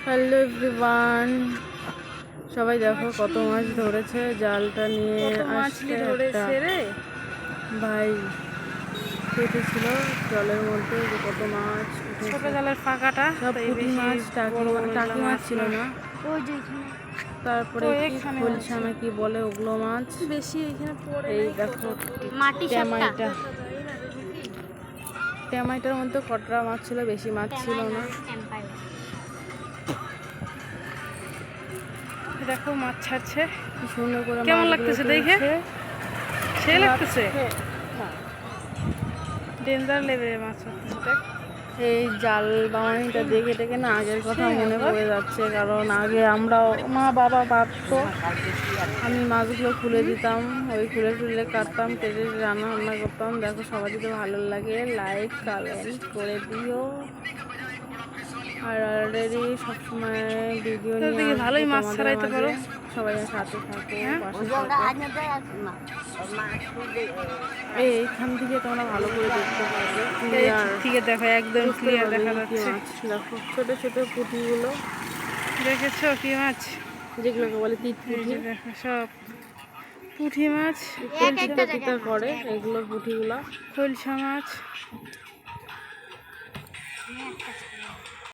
Hello everyone, সবাই দেখো কত মাছ ধরেছে। জালটা নিয়ে আসছে একটা ভাই, কেটেছিল জলের মধ্যে যে কত মাছ ছোট জালের ফাঁকাটা সব পুঁটি মাছ, টাকি মাছ ছিল না। তারপরে কি খলসা না কি বলে ওগুলো মাছ বেশি এখানে পড়ে। এই দেখো ট্যামাইটার মধ্যে কটরা মাছ ছিল, বেশি মাছ ছিল না। দেখো মাছ ছাড়ছে, সুন্দর করে কেমন লাগতেছে দেখে? সে লাগতেছে, ডেঞ্জার লেভেলের মাছ হচ্ছে। এই জাল বাওয়ানিটা দেখে দেখে না আগের কথা মনে পড়ে যাচ্ছে, কারণ আগে আমরাও মা বাবা বাঁধতো, আমি মাছগুলো খুলে দিতাম, ওই খুলে কাটতাম, কেটে রান্না করতাম। দেখো সবাই যদি ভালো লাগে লাইক কমেন্ট করে দিও। আর অলরেডি সবসময় ভিডিও নিয়ে ভালোই মাছ ছাড়াইতে পারো, সবাই সাথে থাকো, এইখান থেকে তোমরা ভালো করে দেখতে পারবে। ঠিক আছে, দেখো একদম ক্লিয়ার দেখা যাচ্ছে। দেখো ছোট ছোট পুঁটিগুলো দেখেছো কি মাছ, যেগুলোকে বলে তিত পুঁটি। দেখো সব পুঁটি মাছ করে এগুলো পুঁটিগুলো, খলসা মাছ।